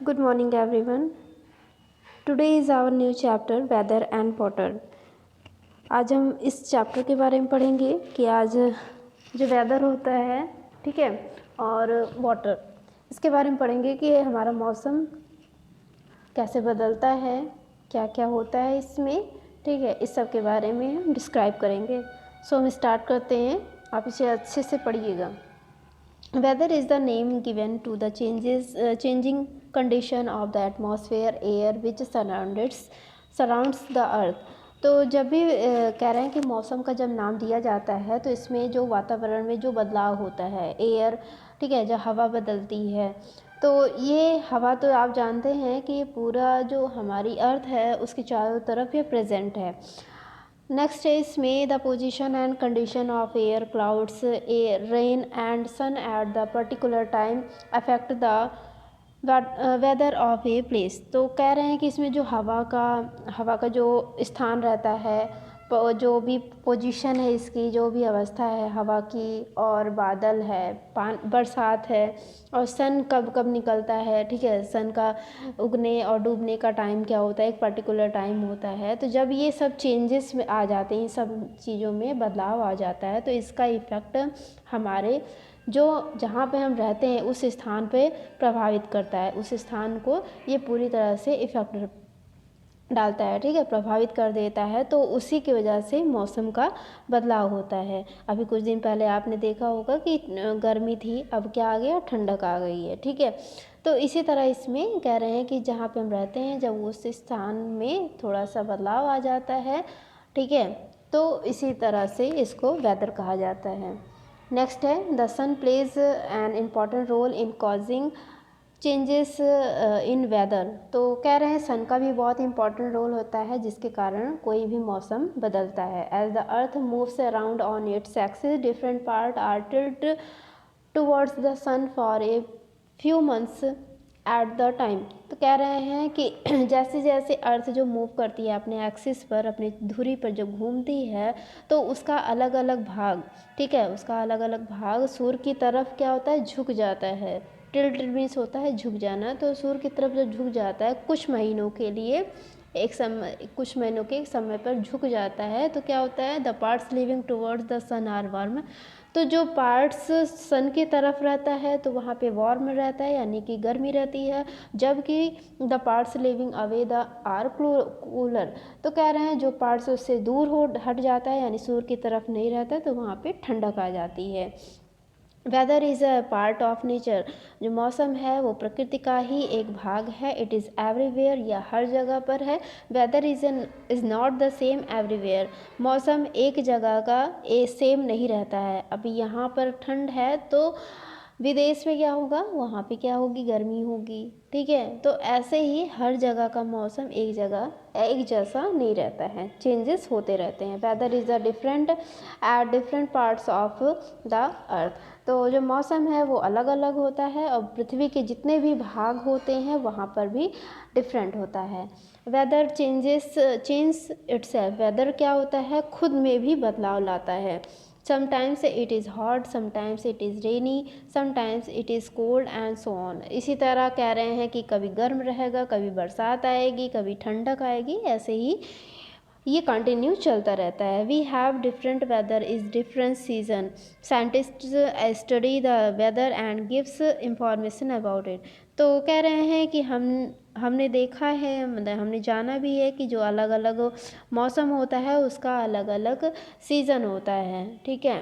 Good morning, everyone. Today is our new chapter, Weather and Water. आज हम इस chapter के बारे में पढ़ेंगे कि आज जो वेदर होता है, ठीक है, और वाटर, इसके बारे में पढ़ेंगे कि हमारा मौसम कैसे बदलता है, क्या क्या होता है इसमें, ठीक है, इस सब के बारे में हम डिस्क्राइब करेंगे। सो हम स्टार्ट करते हैं, आप इसे अच्छे से पढ़िएगा। Weather is the name given to the changing condition of the atmosphere, air which surrounds the earth. तो जब भी कह रहे हैं कि मौसम का जब नाम दिया जाता है तो इसमें जो वातावरण में जो बदलाव होता है, एयर, ठीक है, जो हवा बदलती है, तो ये हवा तो आप जानते हैं कि पूरा जो हमारी अर्थ है उसके चारों तरफ ये प्रेजेंट है। Next is may the position and condition of air, clouds, air, rain and sun at the particular time affect the weather of a place. तो कह रहे हैं कि इसमें जो हवा का जो स्थान रहता है, जो भी पोजीशन है इसकी, जो भी अवस्था है हवा की, और बादल है, बरसात है, और सन कब कब निकलता है, ठीक है, सन का उगने और डूबने का टाइम क्या होता है, एक पर्टिकुलर टाइम होता है। तो जब ये सब चेंजेस में आ जाते हैं, सब चीज़ों में बदलाव आ जाता है, तो इसका इफ़ेक्ट हमारे जो जहाँ पे हम रहते हैं उस स्थान पे प्रभावित करता है, उस स्थान को ये पूरी तरह से इफ़ेक्ट डालता है, ठीक है, प्रभावित कर देता है। तो उसी की वजह से मौसम का बदलाव होता है। अभी कुछ दिन पहले आपने देखा होगा कि गर्मी थी, अब क्या आ गया, ठंडक आ गई है, ठीक है। तो इसी तरह इसमें कह रहे हैं कि जहाँ पे हम रहते हैं, जब उस स्थान में थोड़ा सा बदलाव आ जाता है, ठीक है, तो इसी तरह से इसको वेदर कहा जाता है। नेक्स्ट है the sun plays an important role in causing changes in weather. तो कह रहे हैं सन का भी बहुत इंपॉर्टेंट रोल होता है जिसके कारण कोई भी मौसम बदलता है। As the earth moves around on its axis, different part are tilt towards the sun for a few months at the time. तो कह रहे हैं कि जैसे जैसे अर्थ जो मूव करती है अपने एक्सिस पर, अपनी धुरी पर जब घूमती है, तो उसका अलग अलग भाग, ठीक है, उसका अलग अलग भाग सूर्य की तरफ क्या होता है, झुक जाता है। टिल्ट मीन्स होता है झुक जाना। तो सूर्य की तरफ जब झुक जाता है कुछ महीनों के लिए, कुछ महीनों के समय पर झुक जाता है, तो क्या होता है, the parts living towards the sun are warm. तो जो पार्ट्स सन की तरफ रहता है तो वहाँ पे वार्म रहता है, यानी कि गर्मी रहती है, जबकि the parts living away the are cooler. तो कह रहे हैं जो पार्ट्स उससे दूर हट जाता है, यानी सूर्य की तरफ नहीं रहता, तो वहाँ पे ठंडक आ जाती है। Weather is a part of nature. जो मौसम है वो प्रकृति का ही एक भाग है। इट इज़ एवरीवेयर, या हर जगह पर है। Weather is not the same everywhere. मौसम एक जगह का सेम नहीं रहता है। अभी यहाँ पर ठंड है तो विदेश में क्या होगा, वहाँ पे क्या होगी, गर्मी होगी, ठीक है। तो ऐसे ही हर जगह का मौसम एक जैसा नहीं रहता है, चेंजेस होते रहते हैं। Weather is a different at different parts of the earth. तो जो मौसम है वो अलग अलग होता है, और पृथ्वी के जितने भी भाग होते हैं वहाँ पर भी डिफरेंट होता है। Weather change itself. वेदर क्या होता है, खुद में भी बदलाव लाता है। Sometimes it is hot, sometimes it is rainy, sometimes it is cold and so on. इसी तरह कह रहे हैं कि कभी गर्म रहेगा, कभी बरसात आएगी, कभी ठंडक आएगी, ऐसे ही ये कंटिन्यू चलता रहता है। We have different weather is different season. Scientist study the weather and gives information about it. तो कह रहे हैं कि हमने देखा है, मतलब हमने जाना भी है कि जो अलग अलग मौसम होता है उसका अलग अलग सीज़न होता है, ठीक है,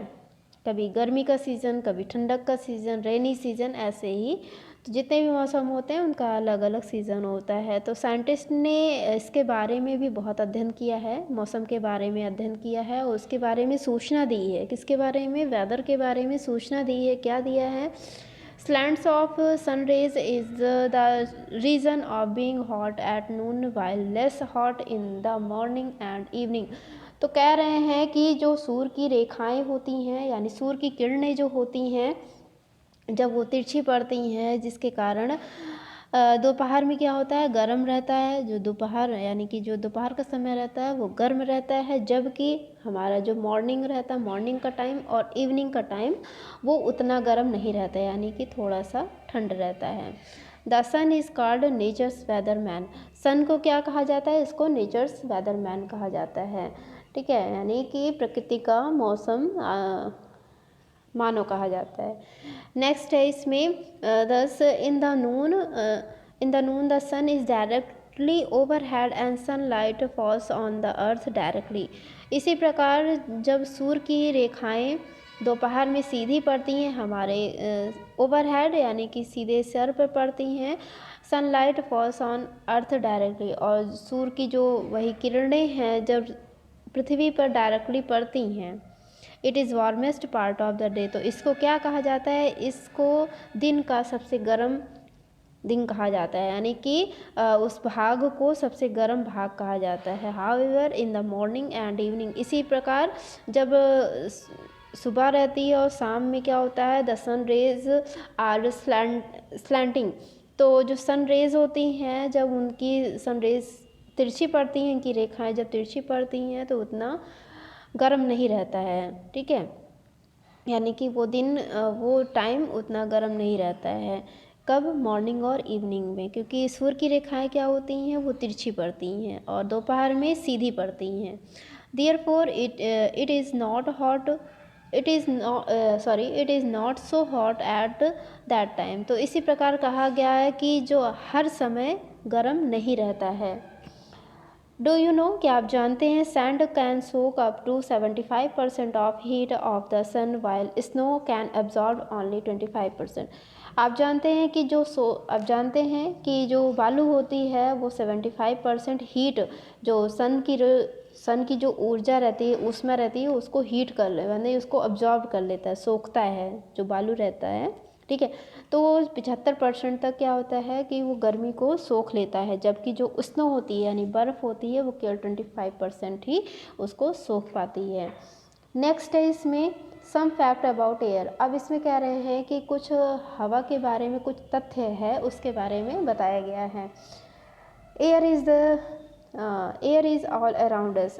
कभी गर्मी का सीज़न, कभी ठंडक का सीज़न, रेनी सीज़न, ऐसे ही तो जितने भी मौसम होते हैं उनका अलग अलग सीज़न होता है। तो साइंटिस्ट ने इसके बारे में भी बहुत अध्ययन किया है, मौसम के बारे में अध्ययन किया है, और उसके बारे में सूचना दी है। किसके बारे में, वेदर के बारे में सूचना दी है। क्या दिया है, slants of sun rays is the reason of being hot at noon while less hot in the morning and evening। तो कह रहे हैं कि जो सूर्य की रेखाएं होती हैं, यानी सूर्य की किरणें जो होती हैं, जब वो तिरछी पड़ती हैं, जिसके कारण दोपहर में क्या होता है, गर्म रहता है। जो दोपहर यानी कि जो दोपहर का समय रहता है वो गर्म रहता है, जबकि हमारा जो मॉर्निंग रहता है, मॉर्निंग का टाइम और इवनिंग का टाइम वो उतना गर्म नहीं रहता है, यानी कि थोड़ा सा ठंड रहता है। The sun is called nature's weatherman. Sun को क्या कहा जाता है? इसको नेचर्स वेदरमैन कहा जाता है, ठीक है, यानी कि प्रकृति का मौसम मानो कहा जाता है। नेक्स्ट है इसमें दस in the noon the sun is directly overhead and sunlight falls on the earth directly. इसी प्रकार जब सूर्य की रेखाएं दोपहर में सीधी पड़ती हैं हमारे ओवरहेड यानी कि सीधे सर पर पड़ती हैं, sunlight falls on earth directly, और सूर्य की जो वही किरणें हैं जब पृथ्वी पर डायरेक्टली पड़ती हैं, it is warmest part of the day. तो इसको क्या कहा जाता है? इसको दिन का सबसे गर्म दिन कहा जाता है, यानी कि उस भाग को सबसे गर्म भाग कहा जाता है। However in the morning and evening, इसी प्रकार जब सुबह रहती है और शाम में क्या होता है? The sun rays are slanting. तो जो सन रेज होती हैं जब उनकी सन रेज तिरछी पड़ती हैं, इनकी रेखाएं जब तिरछी पड़ती हैं तो उतना गर्म नहीं रहता है, ठीक है, यानी कि वो दिन वो टाइम उतना गर्म नहीं रहता है। कब? मॉर्निंग और इवनिंग में, क्योंकि सूर्य की रेखाएं क्या होती हैं? वो तिरछी पड़ती हैं और दोपहर में सीधी पड़ती हैं। Therefore it is not hot it is not so hot at that time. तो इसी प्रकार कहा गया है कि जो हर समय गर्म नहीं रहता है। डू यू नो, क्या आप जानते हैं? Sand can soak up to 75% of heat of the sun while snow can absorb only 25%। आप जानते हैं कि जो बालू होती है वो 75% हीट जो सन की जो ऊर्जा रहती है उसमें रहती है उसको हीट कर ले, यानी उसको अब्जॉर्ब कर लेता है, सोखता है जो बालू रहता है, ठीक है। तो 75% तक क्या होता है कि वो गर्मी को सोख लेता है, जबकि जो स्नो होती है यानी बर्फ़ होती है वो केवल 25% ही उसको सोख पाती है। नेक्स्ट है इसमें सम फैक्ट अबाउट एयर। अब इसमें कह रहे हैं कि कुछ हवा के बारे में कुछ तथ्य है उसके बारे में बताया गया है। Air is all around us.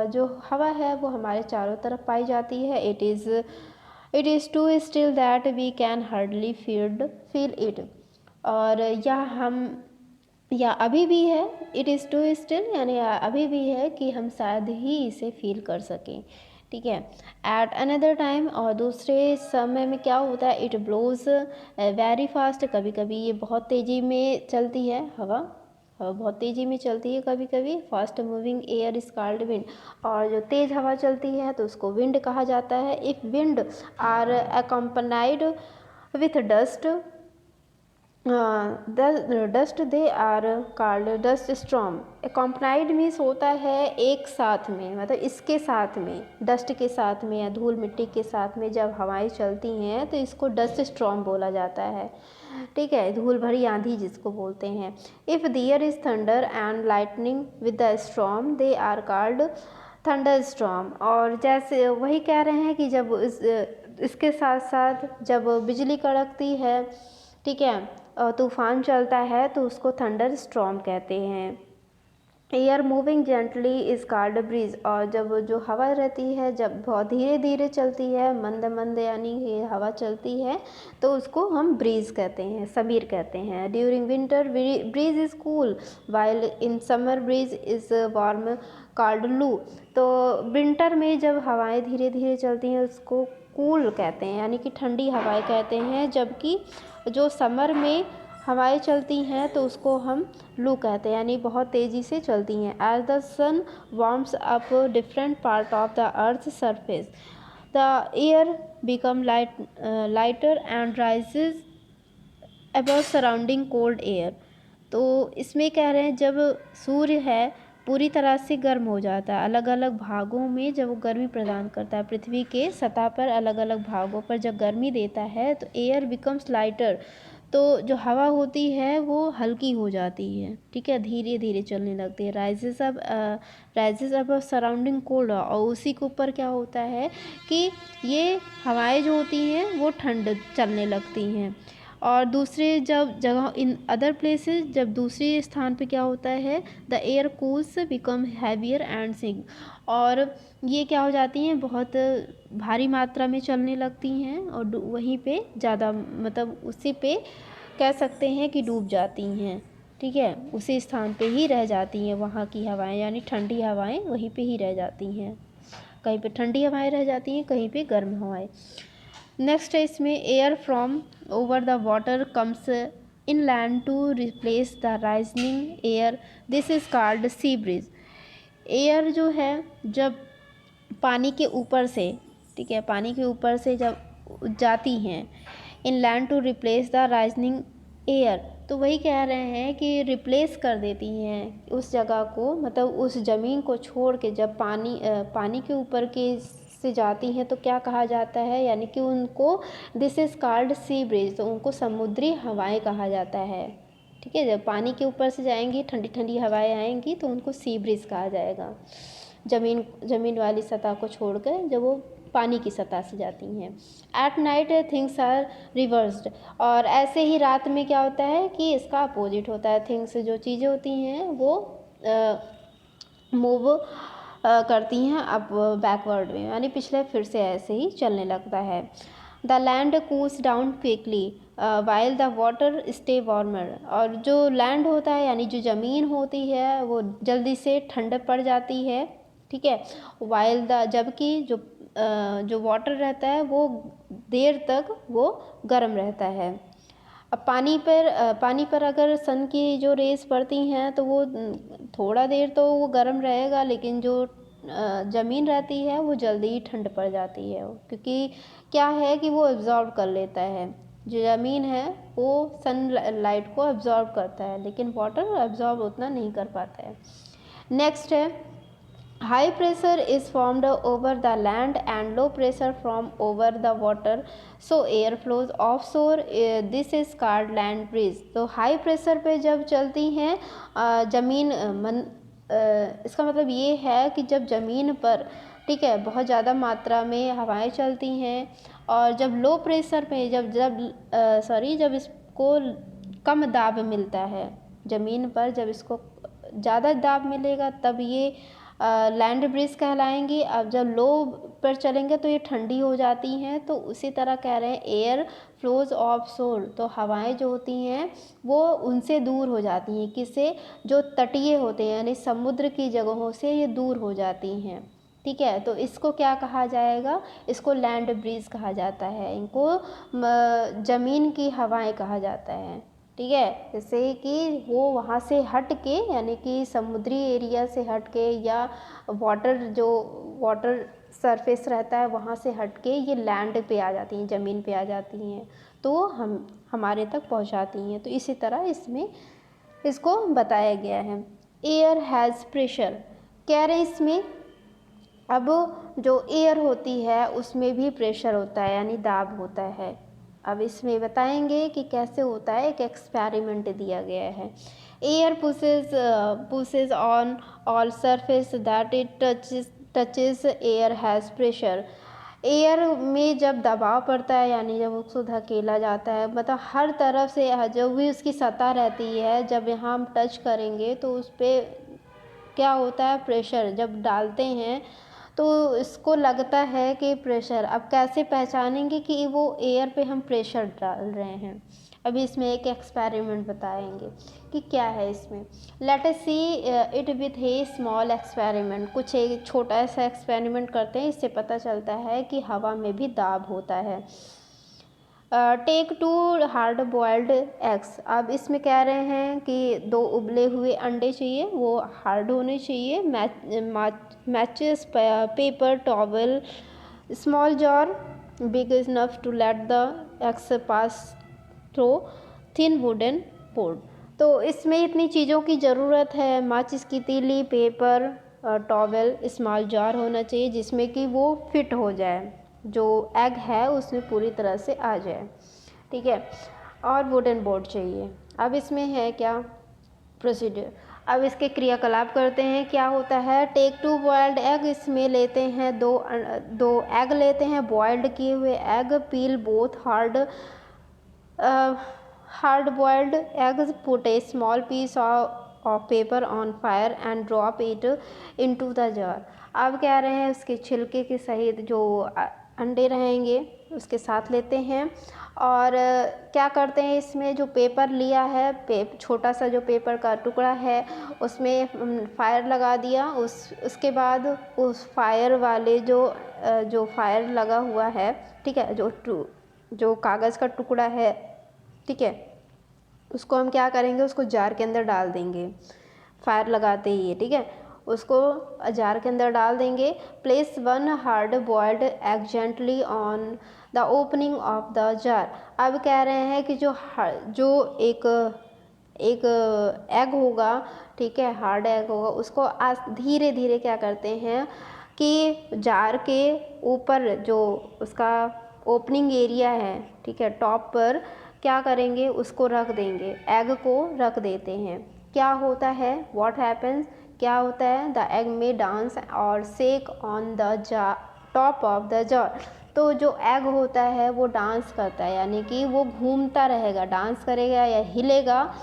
जो हवा है वो हमारे चारों तरफ पाई जाती है। It is too still that we can hardly feel it. और या अभी भी है, इट इज़ टू स्टिल यानी अभी भी है कि हम शायद ही इसे फील कर सकें, ठीक है। एट अनदर टाइम, और दूसरे समय में क्या होता है? It blows very fast. कभी कभी ये बहुत तेज़ी में चलती है हवा बहुत तेज़ी में चलती है कभी कभी। Fast moving air is called wind. और जो तेज़ हवा चलती है तो उसको विंड कहा जाता है। If wind are accompanied with dust dust they are called dust storm. Accompanied means होता है एक साथ में, मतलब इसके साथ में, डस्ट के साथ में या धूल मिट्टी के साथ में जब हवाएं चलती हैं तो इसको डस्ट स्टॉर्म बोला जाता है, ठीक है, धूल भरी आंधी जिसको बोलते हैं। If there is thunder and lightning with the storm they are called thunder storm. और जैसे वही कह रहे हैं कि जब इसके साथ साथ जब बिजली कड़कती है, ठीक है, तूफान चलता है तो उसको थंडर स्टॉर्म कहते हैं। Air moving gently is called breeze. और जब जो हवा रहती है जब बहुत धीरे धीरे चलती है, मंद मंद यानी ये हवा चलती है तो उसको हम ब्रीज कहते हैं, समीर कहते हैं। During winter breeze is cool while in summer breeze is warm called loo. तो विंटर में जब हवाएं धीरे धीरे चलती हैं उसको कूल कहते हैं यानी कि ठंडी हवाएं कहते हैं, जबकि जो समर में हवाएं चलती हैं तो उसको हम लू कहते हैं यानी बहुत तेज़ी से चलती हैं। As the sun warms up different part of the earth surface the air become lighter and rises above surrounding cold air. तो इसमें कह रहे हैं जब सूर्य है पूरी तरह से गर्म हो जाता है, अलग अलग भागों में जब वो गर्मी प्रदान करता है, पृथ्वी के सतह पर अलग अलग भागों पर जब गर्मी देता है तो एयर बिकम्स लाइटर। तो जो हवा होती है वो हल्की हो जाती है, ठीक है, धीरे धीरे चलने लगती है। राइजेस अब सराउंडिंग कोल्ड। और उसी के ऊपर क्या होता है कि ये हवाएं जो होती हैं वो ठंड चलने लगती हैं। और दूसरे जब जगह इन अदर प्लेसेस जब दूसरे स्थान पे क्या होता है, the air cools become heavier and sink. और ये क्या हो जाती हैं, बहुत भारी मात्रा में चलने लगती हैं और वहीं पे ज़्यादा मतलब उसी पे कह सकते हैं कि डूब जाती हैं, ठीक है, उसी स्थान पे ही रह जाती हैं वहाँ की हवाएं, यानी ठंडी हवाएं वहीं पे ही रह जाती हैं। कहीं पे ठंडी हवाएं रह जाती हैं, कहीं पे गर्म हवाएं। नेक्स्ट है इसमें air from over the water comes inland to replace the rising air, this is called sea breeze. Air जो है जब पानी के ऊपर से, ठीक है, पानी के ऊपर से जब जाती हैं inland to replace the rising air, तो वही कह रहे हैं कि रिप्लेस कर देती हैं उस जगह को, मतलब उस ज़मीन को छोड़ के जब पानी के ऊपर के से जाती हैं तो क्या कहा जाता है, यानी कि उनको this is called sea bridge, तो उनको समुद्री हवाएं कहा जाता है, ठीक है। जब पानी के ऊपर से जाएंगी ठंडी ठंडी हवाएं आएंगी तो उनको सी ब्रीज कहा जाएगा, ज़मीन वाली सतह को छोड़कर जब वो पानी की सतह से जाती हैं। At night things are reversed, और ऐसे ही रात में क्या होता है कि इसका अपोजिट होता है। थिंग्स जो चीज़ें होती हैं वो मूव करती हैं अब बैकवर्ड में, यानी पिछले फिर से ऐसे ही चलने लगता है। The land cools down quickly while the water stay warmer, और जो लैंड होता है यानी जो ज़मीन होती है वो जल्दी से ठंड पड़ जाती है, ठीक है। वाइल द, जबकि जो वाटर रहता है वो देर तक वो गर्म रहता है। अब पानी पर अगर सन की जो रेस पड़ती हैं तो वो थोड़ा देर तो वो गर्म रहेगा, लेकिन जो ज़मीन रहती है वो जल्दी ही ठंड पड़ जाती है, क्योंकि क्या है कि वो एब्जॉर्ब कर लेता है। जो ज़मीन है वो सन लाइट को एब्जॉर्ब करता है, लेकिन वाटर एब्जॉर्ब उतना नहीं कर पाता है। नेक्स्ट है high pressure is formed over the land and low pressure from over the water, so air flows off shore, this is called land breeze. तो हाई प्रेशर पे जब चलती हैं ज़मीन इसका मतलब ये है कि जब ज़मीन पर, ठीक है, बहुत ज़्यादा मात्रा में हवाएं चलती हैं, और जब लो प्रेशर पे जब इसको कम दाब मिलता है ज़मीन पर, जब इसको ज़्यादा दाब मिलेगा तब ये लैंड ब्रीज कहलाएंगी। अब जब लो पर चलेंगे तो ये ठंडी हो जाती हैं। तो उसी तरह कह रहे हैं एयर फ्लोज ऑफ शोर, तो हवाएं जो होती हैं वो उनसे दूर हो जाती हैं, किससे, जो तटीय होते हैं यानी समुद्र की जगहों से ये दूर हो जाती हैं, ठीक है। तो इसको क्या कहा जाएगा, इसको लैंड ब्रीज कहा जाता है, इनको ज़मीन की हवाएं कहा जाता है, ठीक है। जैसे कि वो वहाँ से हट के, यानी कि समुद्री एरिया से हट के या वाटर सरफेस रहता है वहाँ से हट के ये लैंड पे आ जाती हैं, ज़मीन पे आ जाती हैं, तो हमारे तक पहुँचाती हैं। तो इसी तरह इसमें इसको बताया गया है। एयर हैज़ प्रेशर, कह रहे हैं इसमें अब जो एयर होती है उसमें भी प्रेशर होता है, यानी दाब होता है। अब इसमें बताएंगे कि कैसे होता है, एक एक्सपेरिमेंट दिया गया है। Air pushes on all surface that it touches air has pressure. Air में जब दबाव पड़ता है, यानी जब उसको धकेला जाता है, मतलब हर तरफ से जो भी उसकी सतह रहती है, जब यहाँ हम टच करेंगे तो उस पर क्या होता है, प्रेशर जब डालते हैं तो इसको लगता है कि प्रेशर। अब कैसे पहचानेंगे कि वो एयर पे हम प्रेशर डाल रहे हैं, अभी इसमें एक एक्सपेरिमेंट बताएंगे कि क्या है इसमें। Let us see it with A small experiment, कुछ एक छोटा सा एक्सपेरिमेंट करते हैं, इससे पता चलता है कि हवा में भी दाब होता है। टेक 2 हार्ड बॉयल्ड एग्स, अब इसमें कह रहे हैं कि 2 उबले हुए अंडे चाहिए, वो हार्ड होने चाहिए। Matches paper towel small jar big enough to let the eggs pass through thin wooden board. तो इसमें इतनी चीज़ों की ज़रूरत है, माचिस की तीली, पेपर, टॉवल, स्मॉल जार होना चाहिए जिसमें कि वो फिट हो जाए, जो एग है उसमें पूरी तरह से आ जाए, ठीक है, और वुडन बोर्ड चाहिए। अब इसमें है क्या प्रोसीजर, अब इसके क्रियाकलाप करते हैं। क्या होता है, टेक 2 बॉयल्ड एग, इसमें लेते हैं दो एग लेते हैं, बॉयल्ड किए हुए egg, peel both hard boiled eggs, put a small piece of paper on fire and drop it into the jar. अब कह रहे हैं उसके छिलके के सहित जो अंडे रहेंगे उसके साथ लेते हैं और क्या करते हैं, इसमें जो पेपर लिया है, छोटा सा जो पेपर का टुकड़ा है, उसमें फायर लगा दिया। उसके बाद उस फायर वाले जो फायर लगा हुआ है, ठीक है, जो कागज़ का टुकड़ा है, ठीक है, उसको हम क्या करेंगे, उसको जार के अंदर डाल देंगे फायर लगाते ही, ठीक है, उसको जार के अंदर डाल देंगे। Place 1 hard boiled egg gently on the opening of the jar. अब कह रहे हैं कि जो एक एग होगा, ठीक है, हार्ड एग होगा, उसको धीरे धीरे क्या करते हैं कि जार के ऊपर जो उसका ओपनिंग एरिया है, ठीक है, टॉप पर क्या करेंगे, उसको रख देंगे, एग को रख देते हैं। क्या होता है, व्हाट हैपन्स, क्या होता है, द एग में डांस और shake on the top of the jar. तो जो एग होता है वो डांस करता है, यानी कि वो घूमता रहेगा, डांस करेगा या हिलेगा।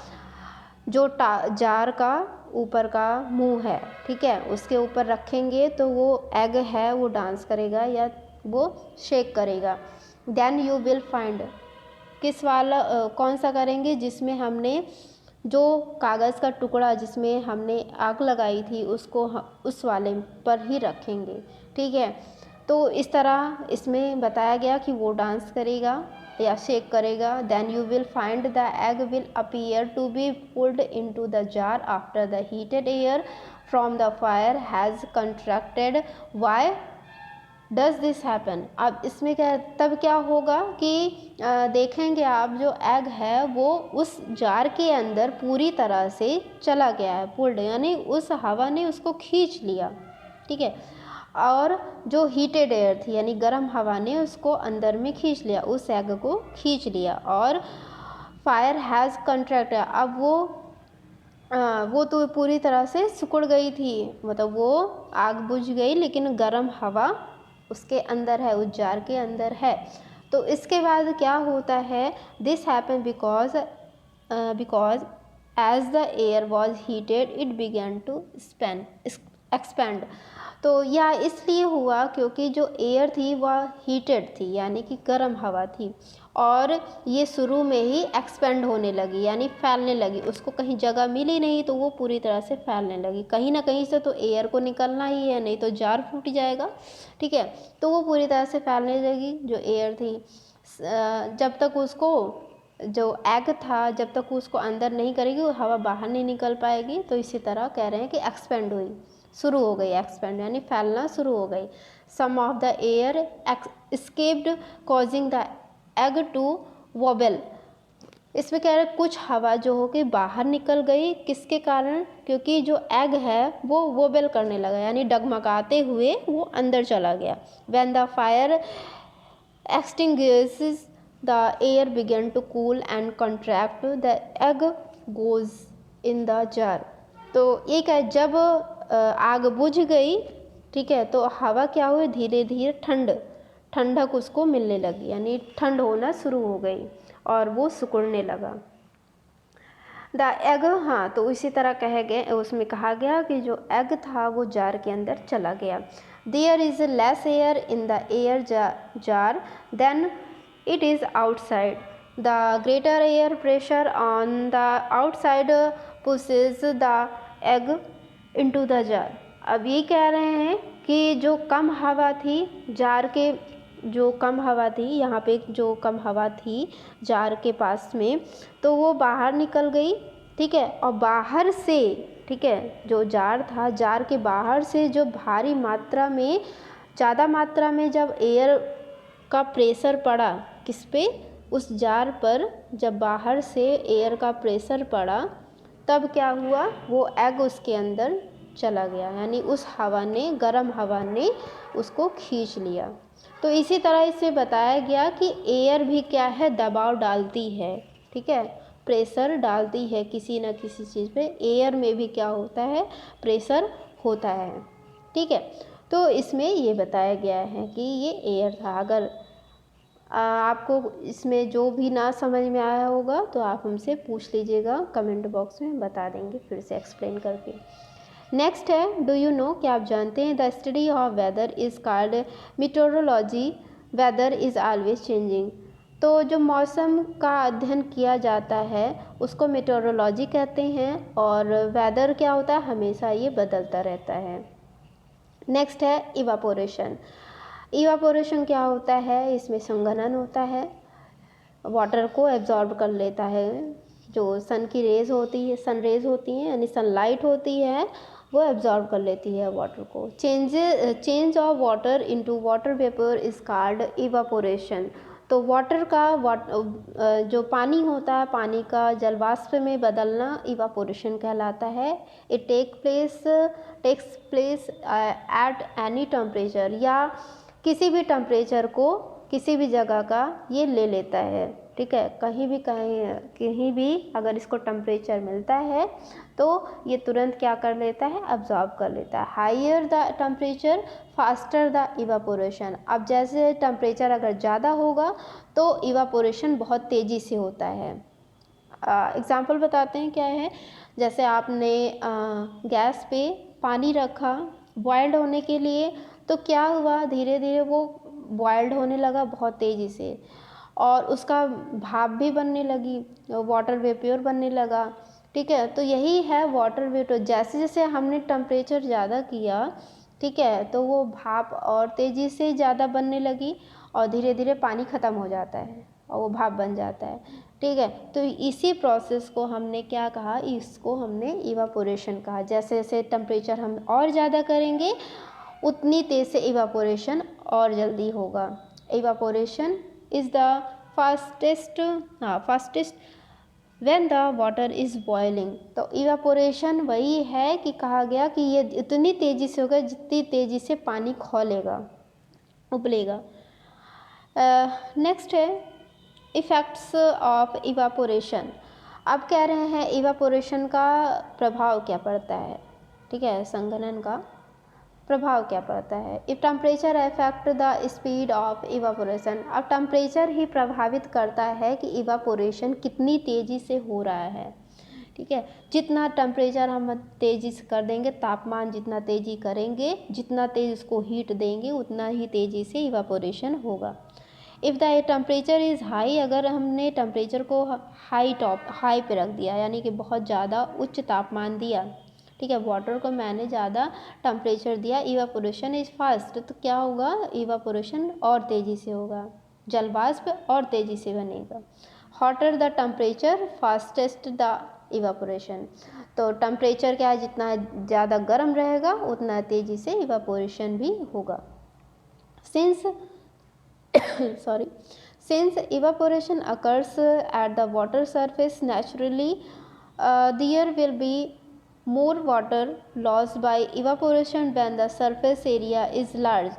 जो जार का ऊपर का मुंह है, ठीक है, उसके ऊपर रखेंगे तो वो एग है वो डांस करेगा या वो शेक करेगा। देन यू विल फाइंड, किस वाला कौन सा करेंगे, जिसमें हमने जो कागज़ का टुकड़ा जिसमें हमने आग लगाई थी उसको उस वाले पर ही रखेंगे, ठीक है। तो इस तरह इसमें बताया गया कि वो डांस करेगा या शेक करेगा। Then you will find the egg will appear to be pulled into the jar after the heated air from the fire has contracted. Why does this happen. अब इसमें क्या, तब क्या होगा कि देखेंगे आप, जो एग है वो उस जार के अंदर पूरी तरह से चला गया है, पुल्ड, यानी उस हवा ने उसको खींच लिया, ठीक है, और जो हीटेड एयर थी यानी गर्म हवा ने उसको अंदर में खींच लिया, उस एग को खींच लिया। और फायर हैज़ कंट्रैक्टेड, अब वो तो पूरी तरह से सिकुड़ गई थी, मतलब वो आग बुझ गई लेकिन गर्म हवा उसके अंदर है, उस जार के अंदर है। तो इसके बाद क्या होता है, this happen because as the air was heated it began to expand. तो यह इसलिए हुआ क्योंकि जो एयर थी वह हीटेड थी, यानी कि गर्म हवा थी, और ये शुरू में ही एक्सपेंड होने लगी, यानी फैलने लगी। उसको कहीं जगह मिली नहीं तो वो पूरी तरह से फैलने लगी। कहीं ना कहीं से तो एयर को निकलना ही है, नहीं तो जार फूट जाएगा, ठीक है। तो वो पूरी तरह से फैलने लगी जो एयर थी। जब तक उसको जो एग था, जब तक उसको अंदर नहीं करेगी वो हवा बाहर नहीं निकल पाएगी। तो इसी तरह कह रहे हैं कि एक्सपेंड हुई, शुरू हो गई, एक्सपेंड यानी फैलना शुरू हो गई। Some of the air escaped causing the egg to wobble. इसमें कह रहे कुछ हवा जो हो के बाहर निकल गई, किसके कारण, क्योंकि जो एग है वो वोबल करने लगा, यानी डगमगाते हुए वो अंदर चला गया। When the fire extinguishes the air began to cool and contract, the egg goes in the jar। तो एक है, जब आग बुझ गई, ठीक है, तो हवा क्या हुई, धीरे धीरे ठंडक उसको मिलने लगी, यानी ठंड होना शुरू हो गई और वो सिकुड़ने लगा। द एग, हाँ, तो इसी तरह कहे गए, उसमें कहा गया कि जो एग था वो जार के अंदर चला गया। There is less air in the air jar then it is outside. The greater air pressure on the outside pushes the egg into the jar. अब ये कह रहे हैं कि जो कम हवा थी जार के, जो कम हवा थी यहाँ पे, जो कम हवा थी जार के पास में, तो वो बाहर निकल गई, ठीक है, और बाहर से, ठीक है, जो जार था, जार के बाहर से जो भारी मात्रा में, ज़्यादा मात्रा में जब एयर का प्रेशर पड़ा, किस पे, उस जार पर, जब बाहर से एयर का प्रेशर पड़ा तब क्या हुआ, वो एग उसके अंदर चला गया, यानी उस हवा ने, गर्म हवा ने उसको खींच लिया। तो इसी तरह इससे बताया गया कि एयर भी क्या है, दबाव डालती है, ठीक है, प्रेशर डालती है किसी न किसी चीज़ पे। एयर में भी क्या होता है, प्रेशर होता है, ठीक है। तो इसमें ये बताया गया है कि ये एयर था। अगर आपको इसमें जो भी ना समझ में आया होगा तो आप हमसे पूछ लीजिएगा, कमेंट बॉक्स में बता देंगे फिर से एक्सप्लेन करके। नेक्स्ट है, डू यू नो, क्या आप जानते हैं, the study of weather is called meteorology. Weather is always changing. तो जो मौसम का अध्ययन किया जाता है उसको मेटेरोलॉजी कहते हैं, और वेदर क्या होता है, हमेशा ये बदलता रहता है। नेक्स्ट है इवापोरेशन। इवापोरेशन क्या होता है, इसमें संघनन होता है, वाटर को एब्जॉर्ब कर लेता है। जो सन की रेज होती है, सन रेज होती हैं यानी सनलाइट होती है, वो एब्जॉर्ब कर लेती है वाटर को। Change of water into water vapour is called evaporation. तो वाटर का जो पानी होता है, पानी का जलवाष्प में बदलना इवापोरेशन कहलाता है। It takes place at any temperature, या किसी भी टेम्परेचर को किसी भी जगह का ये ले लेता है। ठीक है, कहीं भी अगर इसको टेम्परेचर मिलता है तो ये तुरंत क्या कर लेता है, अब्जॉर्ब कर लेता है। Higher the temperature faster the evaporation. अब जैसे टेम्परेचर अगर ज़्यादा होगा तो इवापोरेशन बहुत तेज़ी से होता है। एग्ज़ाम्पल बताते हैं क्या है। जैसे आपने गैस पे पानी रखा बॉयल्ड होने के लिए, तो क्या हुआ, धीरे धीरे वो बॉयल्ड होने लगा बहुत तेज़ी से, और उसका भाप भी बनने लगी, वाटर वेपर बनने लगा। ठीक है, तो यही है वाटर वेपर। जैसे जैसे हमने टेम्परेचर ज़्यादा किया, ठीक है, तो वो भाप और तेज़ी से ज़्यादा बनने लगी, और धीरे धीरे पानी ख़त्म हो जाता है और वो भाप बन जाता है। ठीक है, तो इसी प्रोसेस को हमने क्या कहा, इसको हमने इवापोरेशन कहा। जैसे जैसे टेम्परेचर हम और ज़्यादा करेंगे उतनी तेज़ से इवापोरेशन और जल्दी होगा। Evaporation is the fastest when the water is boiling. तो इवापोरेशन वही है कि कहा गया कि ये इतनी तेज़ी से होगा जितनी तेज़ी से पानी खौलेगा, उबलेगा। नेक्स्ट है इफ़ेक्ट्स ऑफ इवापोरेशन। अब कह रहे हैं इवापोरेशन का प्रभाव क्या पड़ता है। ठीक है, संघनन का प्रभाव क्या पड़ता है। If temperature affect the speed of evaporation. अब टेम्परेचर ही प्रभावित करता है कि इवापोरेशन कितनी तेज़ी से हो रहा है। ठीक है, जितना टेम्परेचर हम तेज़ी से कर देंगे, तापमान जितना तेज़ी करेंगे, जितना तेज़ उसको हीट देंगे, उतना ही तेज़ी से इवापोरेशन होगा। If the temperature is high, अगर हमने टेम्परेचर को हाई पे रख दिया, यानी कि बहुत ज़्यादा उच्च तापमान दिया, ठीक है, वाटर को मैंने ज़्यादा टेम्परेचर दिया, इवापोरेशन इज़ फास्ट, तो क्या होगा, इवापोरेशन और तेज़ी से होगा, जलवाष्प और तेज़ी से बनेगा। Hotter the temperature fastest the evaporation. तो टेम्परेचर क्या है, जितना ज़्यादा गर्म रहेगा उतना तेज़ी से इवापोरेशन भी होगा। Since evaporation occurs at the water surface naturally, there will be more water lost by evaporation when the surface area is large.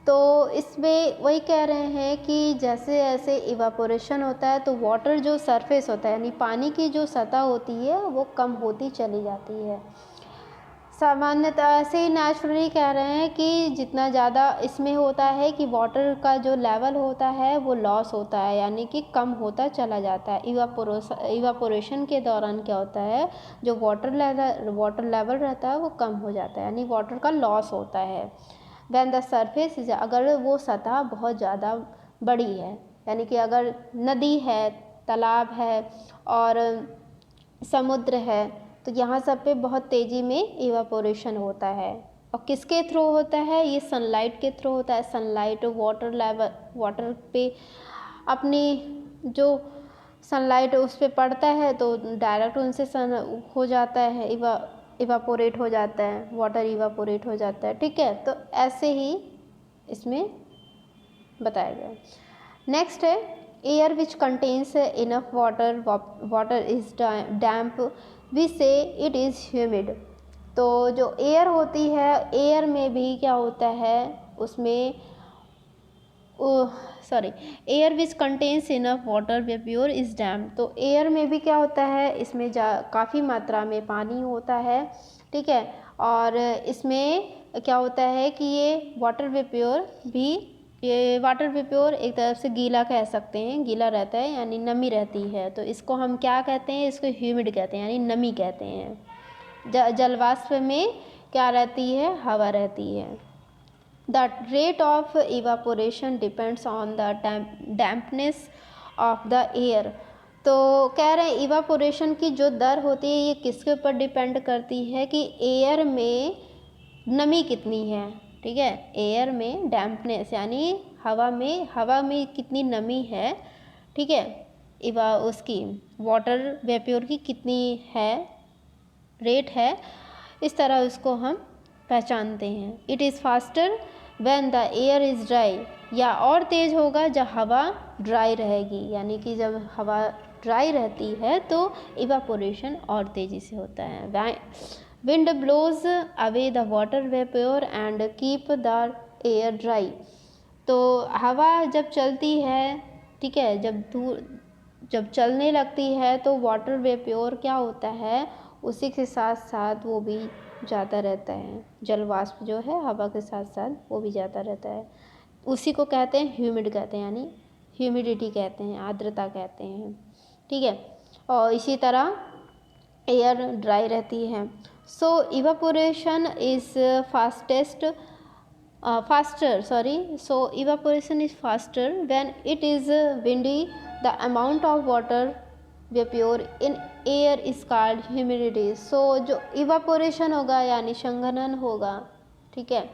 तो इसमें वही कह रहे हैं कि जैसे जैसे इवापोरेशन होता है तो वाटर जो सरफेस होता है, यानी पानी की जो सतह होती है, वो कम होती चली जाती है। सामान्यतः ऐसे ही नेचुरली कह रहे हैं कि जितना ज़्यादा इसमें होता है कि वाटर का जो लेवल होता है वो लॉस होता है, यानी कि कम होता चला जाता है। इवापोरेशन के दौरान क्या होता है, जो वाटर लेवल रहता है वो कम हो जाता है, यानी वाटर का लॉस होता है। व्हेन द सरफेस इज, अगर वो सतह बहुत ज़्यादा बड़ी है, यानी कि अगर नदी है, तालाब है और समुद्र है, तो यहाँ सब पे बहुत तेज़ी में इवापोरेशन होता है। और किसके थ्रू होता है, ये सनलाइट के थ्रू होता है। सनलाइट वाटर पे अपनी जो सनलाइट उस पर पड़ता है तो डायरेक्ट उनसे हो जाता है, इवापोरेट हो जाता है, वाटर इवापोरेट हो जाता है। ठीक है, तो ऐसे ही इसमें बताया गया। नेक्स्ट है air which contains enough water is damp, we say it is humid. तो जो एयर होती है, एयर में भी क्या होता है, उसमें air which contains enough water vapour is damp. तो एयर में भी क्या होता है, इसमें काफ़ी मात्रा में पानी होता है। ठीक है, और इसमें क्या होता है कि ये वाटर वेपर एक तरफ से गीला कह सकते हैं, गीला रहता है यानी नमी रहती है, तो इसको हम क्या कहते हैं, इसको ह्यूमिड कहते हैं, यानी नमी कहते हैं। जलवाष्प में क्या रहती है, हवा रहती है। The rate of evaporation depends on the dampness of the air. तो कह रहे हैं इवापोरेशन की जो दर होती है ये किसके ऊपर डिपेंड करती है कि एयर में नमी कितनी है। ठीक है, एयर में डैम्पनेस यानी हवा में कितनी नमी है। ठीक है, उसकी वाटर वेप्योर की कितनी है, रेट है, इस तरह उसको हम पहचानते हैं। It is faster when the air is dry, या और तेज़ होगा जब हवा ड्राई रहेगी, यानी कि जब हवा ड्राई रहती है तो इवापोरेशन और तेज़ी से होता है। Wind blows away the water vapour and keep the air dry. तो हवा जब चलती है, ठीक है, जब चलने लगती है तो वाटर वेप्योर क्या होता है, उसी के साथ साथ वो भी जाता रहता है। जल वाष्प जो है हवा के साथ साथ वो भी जाता रहता है। उसी को कहते हैं ह्यूमिड कहते हैं, यानी ह्यूमिडिटी कहते हैं, आर्द्रता कहते हैं। ठीक है, और इसी तरह एयर ड्राई रहती है। So evaporation is evaporation is faster when it is windy. The amount of water vapor in air is called humidity. So जो evaporation होगा यानी संघनन होगा, ठीक है,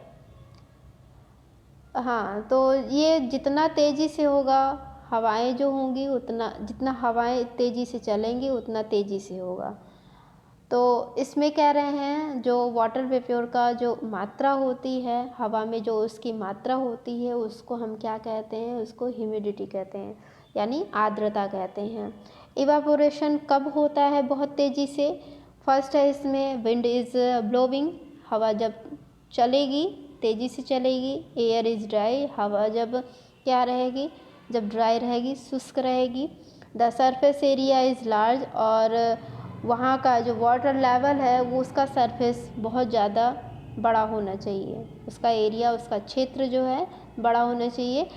हाँ, तो ये जितना तेज़ी से होगा, हवाएं जो होंगी उतना, जितना हवाएं तेज़ी से चलेंगी उतना तेज़ी से होगा। तो इसमें कह रहे हैं जो वाटर वेप्योर का जो मात्रा होती है हवा में, जो उसकी मात्रा होती है उसको हम क्या कहते हैं, उसको ह्यूमिडिटी कहते हैं, यानी आर्द्रता कहते हैं। इवापोरेशन कब होता है बहुत तेज़ी से? फर्स्ट है इसमें विंड इज़ ब्लोविंग, हवा जब चलेगी तेज़ी से चलेगी। एयर इज़ ड्राई, हवा जब क्या रहेगी, जब ड्राई रहेगी, शुष्क रहेगी। The surface area is large, और वहाँ का जो वाटर लेवल है वो उसका सरफेस बहुत ज़्यादा बड़ा होना चाहिए, उसका एरिया, उसका क्षेत्र जो है बड़ा होना चाहिए।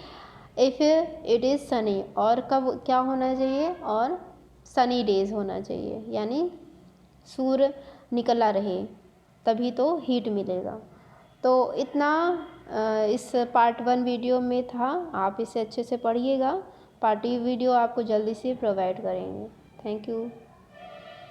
इफ़ इट इज़ सनी, और कब क्या होना चाहिए, और सनी डेज होना चाहिए, यानी सूर्य निकला रहे, तभी तो हीट मिलेगा। तो इतना इस पार्ट 1 वीडियो में था। आप इसे अच्छे से पढ़िएगा, पार्ट 2 वीडियो आपको जल्दी से प्रोवाइड करेंगे। Thank you.